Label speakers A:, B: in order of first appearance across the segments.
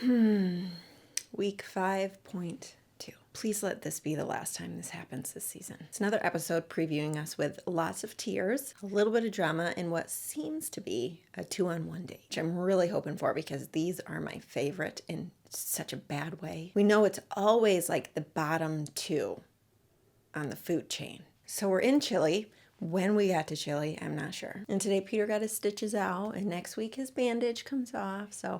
A: Week 5.2. Please let this be the last time this happens this season. It's another episode previewing us with lots of tears, a little bit of drama, and what seems to be a 2-on-1 date, which I'm really hoping for because these are my favorite in such a bad way. We know it's always like the bottom two on the food chain. So we're in Chile. When we got to Chile, I'm not sure. And today Peter got his stitches out, and next week his bandage comes off. So,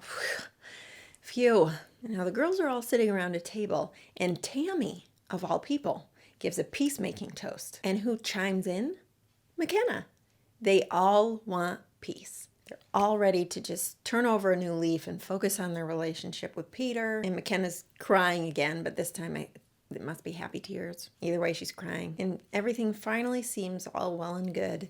A: phew. Now the girls are all sitting around a table, and Tammy, of all people, gives a peacemaking toast. And who chimes in? McKenna. They all want peace. They're all ready to just turn over a new leaf and focus on their relationship with Peter. And McKenna's crying again, but this time it must be happy tears. Either way, she's crying. And everything finally seems all well and good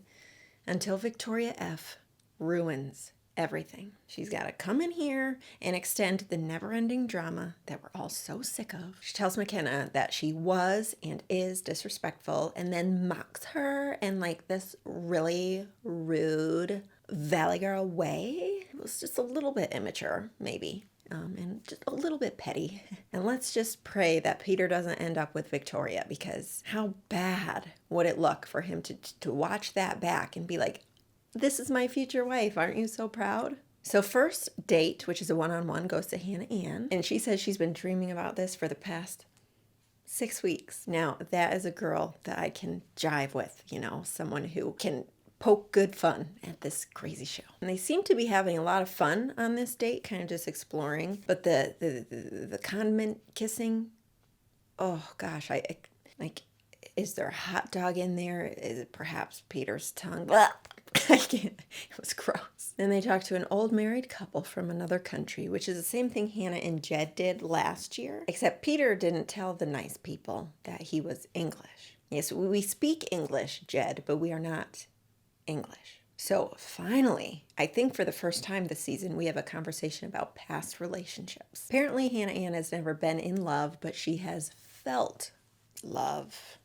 A: until Victoria F. ruins everything. She's got to come in here and extend the never-ending drama that we're all so sick of. She tells McKenna that she was and is disrespectful and then mocks her in like this really rude Valley Girl way. It was just a little bit immature, maybe. And just a little bit petty. And let's just pray that Peter doesn't end up with Victoria, because how bad would it look for him to watch that back and be like, this is my future wife. Aren't you so proud? So first date, which is a one-on-one, goes to Hannah Ann. And she says she's been dreaming about this for the past 6 weeks. Now, that is a girl that I can jive with, someone who can poke good fun at this crazy show. And they seem to be having a lot of fun on this date, kind of just exploring. But the condiment kissing, oh gosh, I like, is there a hot dog in there? Is it perhaps Peter's tongue? Blah. I can't. It was gross. Then they talked to an old married couple from another country, which is the same thing Hannah and Jed did last year, except Peter didn't tell the nice people that he was English. Yes, we speak English, Jed, but we are not English. So finally, I think for the first time this season, we have a conversation about past relationships. Apparently, Hannah Ann has never been in love, but she has felt love.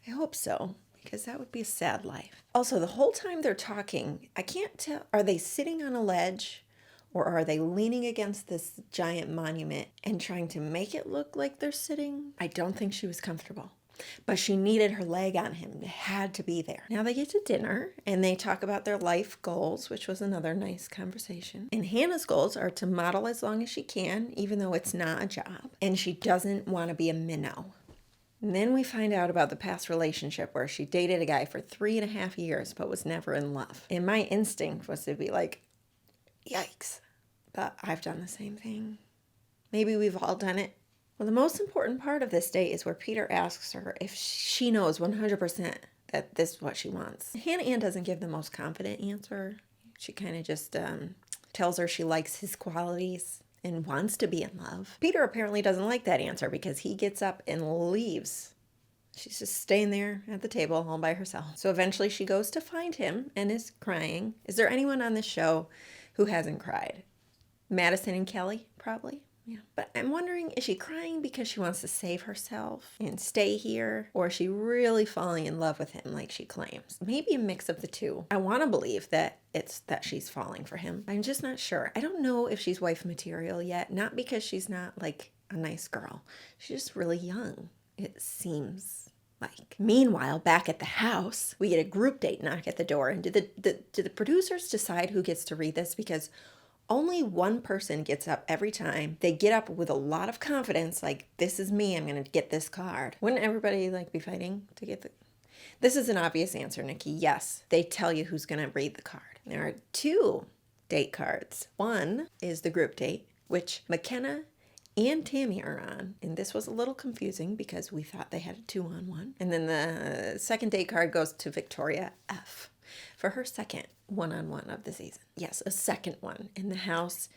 A: I hope so, because that would be a sad life. Also, the whole time they're talking, I can't tell, are they sitting on a ledge or are they leaning against this giant monument and trying to make it look like they're sitting? I don't think she was comfortable. But she needed her leg on him. It had to be there. Now they get to dinner and they talk about their life goals, which was another nice conversation. And Hannah's goals are to model as long as she can, even though it's not a job. And she doesn't want to be a minnow. And then we find out about the past relationship where she dated a guy for 3.5 years but was never in love. And my instinct was to be like, yikes. But I've done the same thing. Maybe we've all done it. Well, the most important part of this date is where Peter asks her if she knows 100% that this is what she wants. Hannah Ann doesn't give the most confident answer. She kind of just tells her she likes his qualities and wants to be in love. Peter apparently doesn't like that answer because he gets up and leaves. She's just staying there at the table all by herself. So eventually she goes to find him and is crying. Is there anyone on this show who hasn't cried? Madison and Kelly, probably. Yeah. But I'm wondering, is she crying because she wants to save herself and stay here? Or is she really falling in love with him like she claims? Maybe a mix of the two. I want to believe that it's that she's falling for him. I'm just not sure. I don't know if she's wife material yet. Not because she's not like a nice girl. She's just really young, it seems like. Meanwhile, back at the house, we get a group date knock at the door. And do the producers decide who gets to read this? Because only one person gets up every time. They get up with a lot of confidence, like, this is me, I'm going to get this card. Wouldn't everybody be fighting to get the... This is an obvious answer, Nicki. Yes, they tell you who's going to read the card. There are 2 date cards. One is the group date, which McKenna and Tammy are on. And this was a little confusing because we thought they had a 2-on-1. And then the second date card goes to Victoria F. for her second one-on-one of the season. Yes, a second one. And the house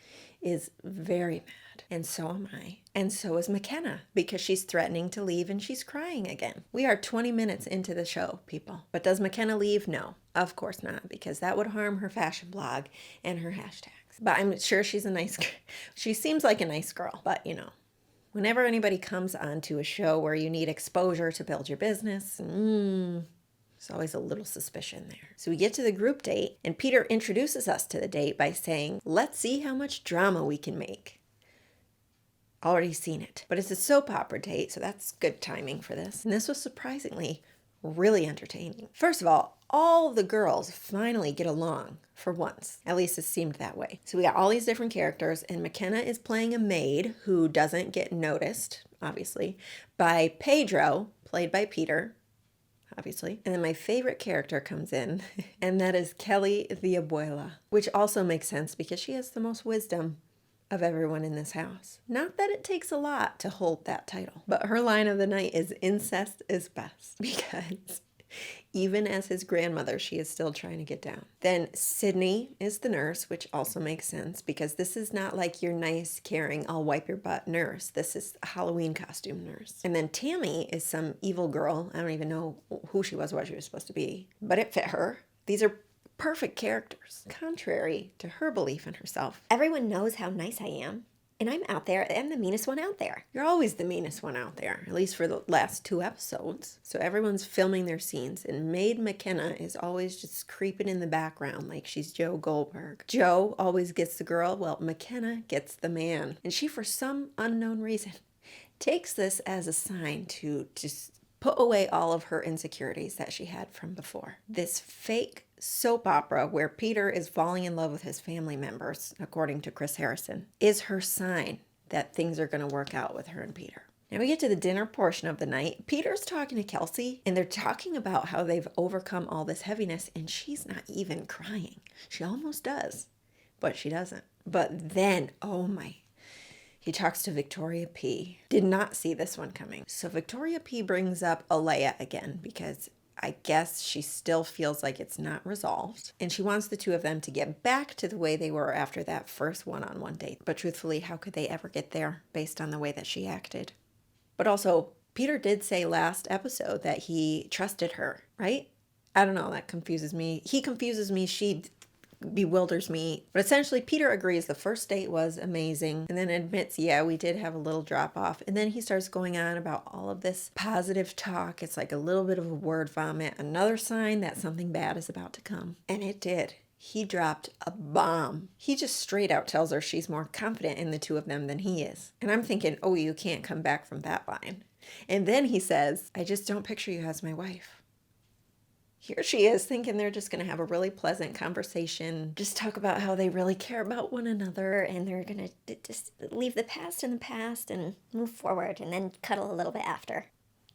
A: is very mad. And so am I. And so is McKenna, because she's threatening to leave and she's crying again. We are 20 minutes into the show, people. But does McKenna leave? No, of course not, because that would harm her fashion blog and her hashtags. But I'm sure she's a nice girl. She seems like a nice girl, but whenever anybody comes onto a show where you need exposure to build your business, There's always a little suspicion there. So we get to the group date, and Peter introduces us to the date by saying, let's see how much drama we can make. Already seen it. But it's a soap opera date, so that's good timing for this. And this was surprisingly really entertaining. First of all the girls finally get along for once. At least it seemed that way. So we got all these different characters, and McKenna is playing a maid who doesn't get noticed, obviously, by Pedro, played by Peter, obviously. And then my favorite character comes in, and that is Kelly the Abuela, which also makes sense because she has the most wisdom of everyone in this house. Not that it takes a lot to hold that title, but her line of the night is incest is best, because even as his grandmother, she is still trying to get down. Then Sydney is the nurse, which also makes sense because this is not like your nice, caring, I'll wipe your butt nurse. This is a Halloween costume nurse. And then Tammy is some evil girl. I don't even know who she was, what she was supposed to be, but it fit her. These are perfect characters, contrary to her belief in herself.
B: Everyone knows how nice I am, and I'm out there. I'm the meanest one out there.
A: You're always the meanest one out there, at least for the last 2 episodes. So everyone's filming their scenes, and Maid McKenna is always just creeping in the background like she's Joe Goldberg. Joe always gets the girl, well, McKenna gets the man. And she, for some unknown reason, takes this as a sign to just put away all of her insecurities that she had from before. This fake soap opera where Peter is falling in love with his family members, according to Chris Harrison, is her sign that things are going to work out with her and Peter. Now we get to the dinner portion of the night. Peter's talking to Kelsey, and they're talking about how they've overcome all this heaviness, and she's not even crying. She almost does, but she doesn't. But then, oh my, he talks to Victoria P. Did not see this one coming. So Victoria P brings up Alea again because I guess she still feels like it's not resolved. And she wants the two of them to get back to the way they were after that first one-on-one date. But truthfully, how could they ever get there based on the way that she acted? But also, Peter did say last episode that he trusted her, right? I don't know, that confuses me. He confuses me, she bewilders me. But essentially, Peter agrees the first date was amazing and then admits, yeah, we did have a little drop off. And then he starts going on about all of this positive talk. It's like a little bit of a word vomit, another sign that something bad is about to come. And it did. He dropped a bomb. He just straight out tells her she's more confident in the two of them than he is. And I'm thinking, oh, you can't come back from that line. And then he says, I just don't picture you as my wife. Here she is thinking they're just going to have a really pleasant conversation, just talk about how they really care about one another,
B: and they're going to just leave the past in the past and move forward and then cuddle a little bit after.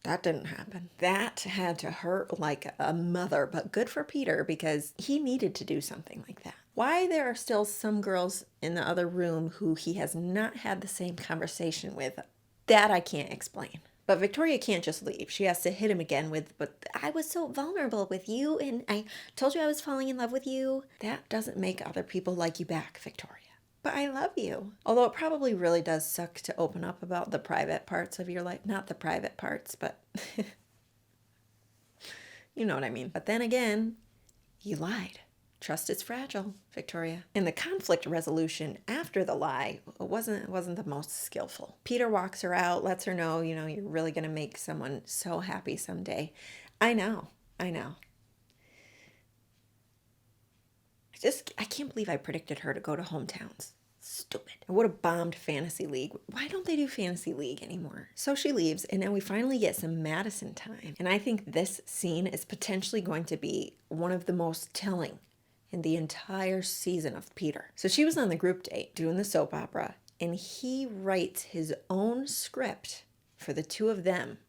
A: That didn't happen. That had to hurt like a mother, but good for Peter because he needed to do something like that. Why there are still some girls in the other room who he has not had the same conversation with, that I can't explain. But Victoria can't just leave. She has to hit him again with, but
B: I was so vulnerable with you, and I told you I was falling in love with you.
A: That doesn't make other people like you back, Victoria. But I love you. Although it probably really does suck to open up about the private parts of your life. Not the private parts, but you know what I mean. But then again, you lied. Trust is fragile, Victoria. And the conflict resolution after the lie wasn't the most skillful. Peter walks her out, lets her know, you know, you're really going to make someone so happy someday. I know. I can't believe I predicted her to go to Hometowns. Stupid. I would have bombed Fantasy League. Why don't they do Fantasy League anymore? So she leaves, and now we finally get some Madison time. And I think this scene is potentially going to be one of the most telling in the entire season of Peter. So she was on the group date doing the soap opera, and he writes his own script for the two of them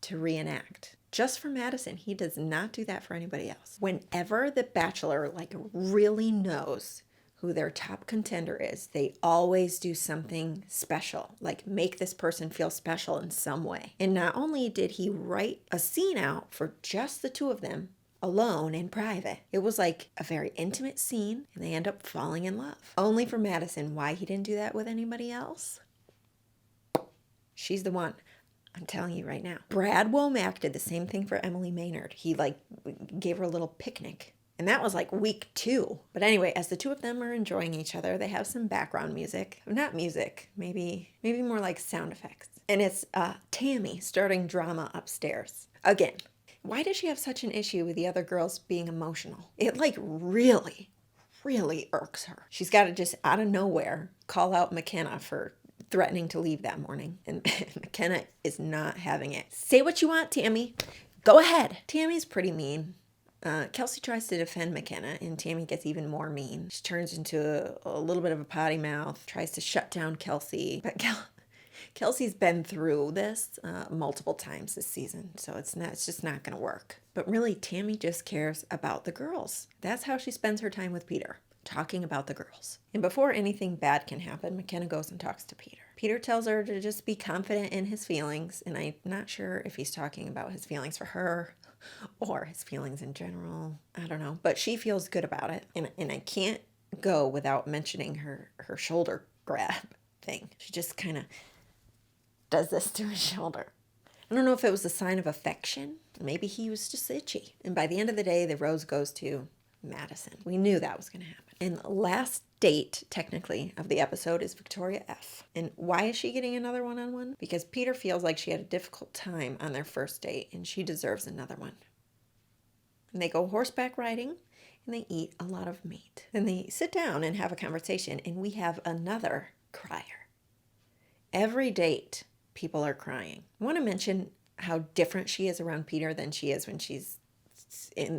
A: to reenact. Just for Madison. He does not do that for anybody else. Whenever the Bachelor really knows who their top contender is, they always do something special, like make this person feel special in some way. And not only did he write a scene out for just the two of them, alone in private. It was like a very intimate scene, and they end up falling in love. Only for Madison. Why he didn't do that with anybody else? She's the one. I'm telling you right now. Brad Womack did the same thing for Emily Maynard. He gave her a little picnic. And that was week 2. But anyway, as the two of them are enjoying each other, they have some background music. Not music, maybe more like sound effects. And it's Tammy starting drama upstairs. Again, why does she have such an issue with the other girls being emotional? It like really irks her. She's got to just out of nowhere call out McKenna for threatening to leave that morning. And McKenna is not having it. Say what you want, Tammy. Go ahead. Tammy's pretty mean. Kelsey tries to defend McKenna, and Tammy gets even more mean. She turns into a little bit of a potty mouth, tries to shut down Kelsey. But Kelsey's been through this multiple times this season, so it's just not going to work. But really, Tammy just cares about the girls. That's how she spends her time with Peter, talking about the girls. And before anything bad can happen, McKenna goes and talks to Peter. Peter tells her to just be confident in his feelings, and I'm not sure if he's talking about his feelings for her or his feelings in general. I don't know, but she feels good about it. And I can't go without mentioning her shoulder grab thing. She just kind of does this to his shoulder. I don't know if it was a sign of affection. Maybe he was just itchy. And by the end of the day, the rose goes to Madison. We knew that was going to happen. And the last date, technically, of the episode is Victoria F. And why is she getting another one-on-one? Because Peter feels like she had a difficult time on their first date, and she deserves another one. And they go horseback riding, and they eat a lot of meat. Then they sit down and have a conversation, and we have another crier. Every date, people are crying. I want to mention how different she is around Peter than she is when she's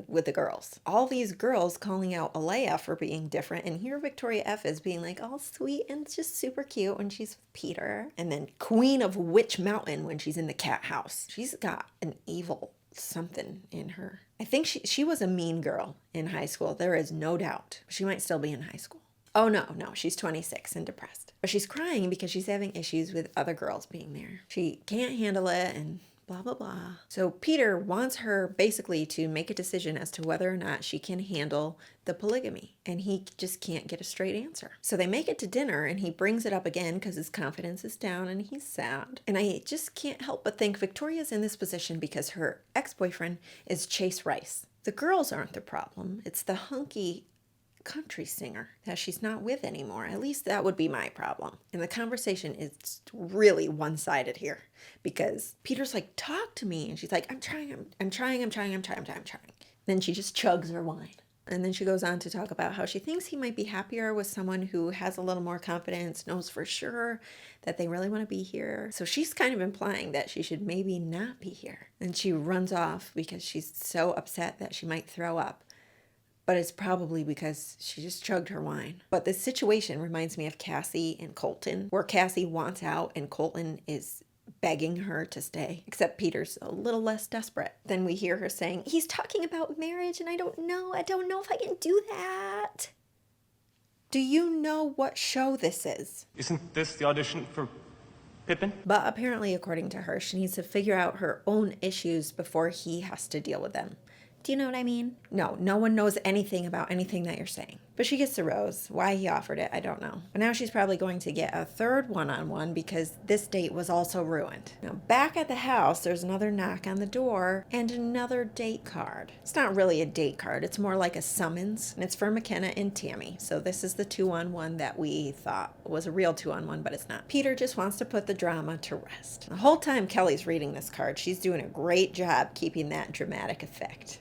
A: with the girls. All these girls calling out Alea for being different, and here Victoria F is being like all sweet and just super cute when she's with Peter. And then Queen of Witch Mountain when she's in the cat house. She's got an evil something in her. I think she was a mean girl in high school. There is no doubt. She might still be in high school. Oh no, she's 26 and depressed. But she's crying because she's having issues with other girls being there. She can't handle it and blah, blah, blah. So Peter wants her basically to make a decision as to whether or not she can handle the polygamy. And he just can't get a straight answer. So they make it to dinner and he brings it up again because his confidence is down and he's sad. And I just can't help but think Victoria's in this position because her ex-boyfriend is Chase Rice. The girls aren't the problem. It's the hunky country singer that she's not with anymore. At least that would be my problem. And the conversation is really one-sided here because Peter's like, talk to me. And she's like, I'm trying. Then she just chugs her wine. And then she goes on to talk about how she thinks he might be happier with someone who has a little more confidence, knows for sure that they really want to be here. So she's kind of implying that she should maybe not be here. And she runs off because she's so upset that she might throw up. But it's probably because she just chugged her wine. But this situation reminds me of Cassie and Colton, where Cassie wants out and Colton is begging her to stay. Except Peter's a little less desperate. Then we hear her saying, he's talking about marriage and I don't know if I can do that. Do you know what show this is?
C: Isn't this the audition for Pippin?
A: But apparently, according to her, she needs to figure out her own issues before he has to deal with them.
B: Do you know what I mean?
A: No one knows anything about anything that you're saying. But she gets the rose. Why he offered it, I don't know. But now she's probably going to get a third one-on-one because this date was also ruined. Now, back at the house, there's another knock on the door and another date card. It's not really a date card. It's more like a summons. And it's for McKenna and Tammy. So this is the 2-on-1 that we thought was a real 2-on-1, but it's not. Peter just wants to put the drama to rest. The whole time Kelly's reading this card, she's doing a great job keeping that dramatic effect.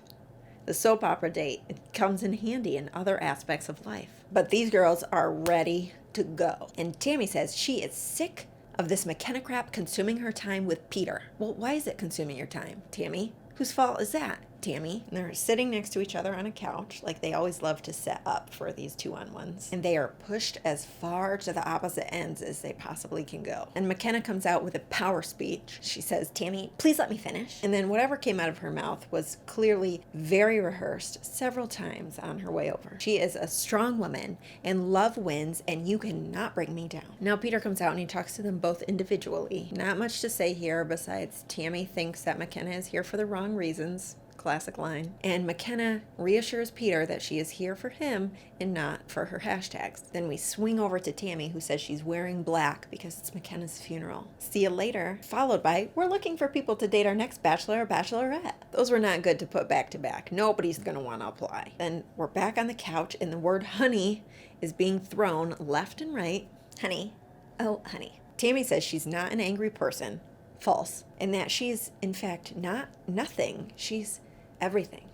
A: The soap opera date, it comes in handy in other aspects of life. But these girls are ready to go. And Tammy says she is sick of this McKenna crap consuming her time with Peter. Well, why is it consuming your time, Tammy? Whose fault is that, Tammy? And they're sitting next to each other on a couch, like they always love to set up for these 2-on-1s. And they are pushed as far to the opposite ends as they possibly can go. And McKenna comes out with a power speech. She says, Tammy, please let me finish. And then whatever came out of her mouth was clearly very rehearsed several times on her way over. She is a strong woman, and love wins, and you cannot bring me down. Now Peter comes out and he talks to them both individually. Not much to say here besides Tammy thinks that McKenna is here for the wrong reasons. Classic line. And McKenna reassures Peter that she is here for him and not for her hashtags. Then we swing over to Tammy, who says she's wearing black because it's McKenna's funeral. See you later. Followed by, we're looking for people to date our next bachelor or bachelorette. Those were not good to put back to back. Nobody's going to want to apply. Then we're back on the couch and the word honey is being thrown left and right.
B: Honey. Oh, honey.
A: Tammy says she's not an angry person. false, and that she's, in fact, not nothing. She's everything.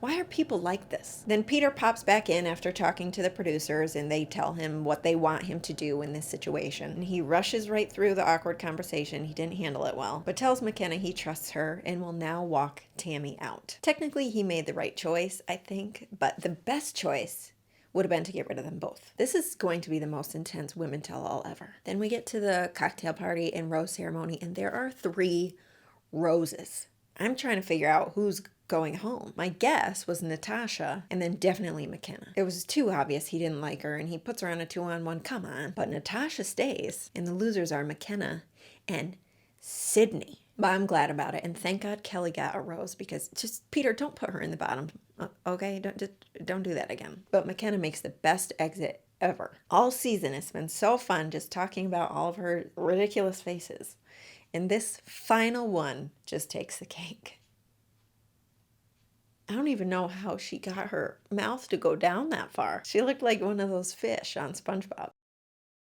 A: Why are people like this? Then Peter pops back in after talking to the producers, and they tell him what they want him to do in this situation. And he rushes right through the awkward conversation. He didn't handle it well, but tells McKenna he trusts her and will now walk Tammy out. Technically, he made the right choice, I think, but the best choice would have been to get rid of them both. This is going to be the most intense women tell-all ever. Then we get to the cocktail party and rose ceremony, and there are 3 roses. I'm trying to figure out who's going home. My guess was Natasha and then definitely McKenna. It was too obvious he didn't like her, and he puts her on a 2-on-1. Come on. But Natasha stays, and the losers are McKenna and Sydney. But I'm glad about it, and thank God Kelly got a rose, because just, Peter, don't put her in the bottom. Okay? Don't do that again. But McKenna makes the best exit ever. All season, it's been so fun just talking about all of her ridiculous faces. And this final one just takes the cake. I don't even know how she got her mouth to go down that far. She looked like one of those fish on SpongeBob.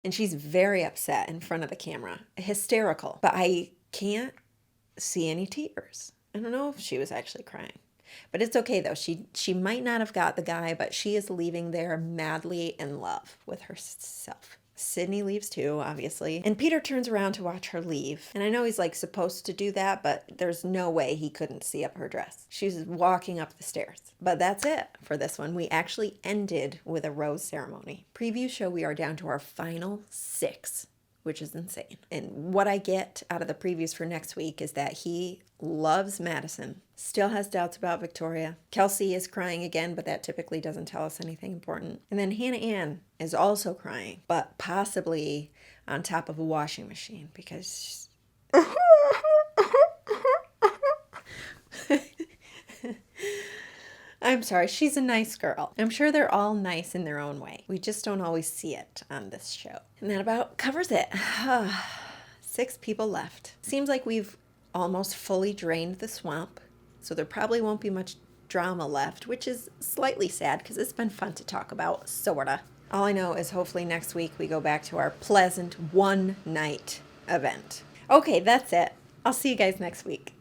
A: And she's very upset in front of the camera. Hysterical. But I can't see any tears. I don't know if she was actually crying. But it's okay, though. She might not have got the guy, but she is leaving there madly in love with herself. Sydney leaves too, obviously. And Peter turns around to watch her leave. And I know he's like supposed to do that, but there's no way he couldn't see up her dress. She's walking up the stairs. But that's it for this one. We actually ended with a rose ceremony. Previews show we are down to our final 6, which is insane. And what I get out of the previews for next week is that he loves Madison, still has doubts about Victoria. Kelsey is crying again, but that typically doesn't tell us anything important. And then Hannah Ann is also crying, but possibly on top of a washing machine, because I'm sorry, she's a nice girl. I'm sure they're all nice in their own way. We just don't always see it on this show. And that about covers it. 6 people left. Seems like we've almost fully drained the swamp, so there probably won't be much drama left, which is slightly sad because it's been fun to talk about, sorta. All I know is hopefully next week we go back to our pleasant one-night event. Okay, that's it. I'll see you guys next week.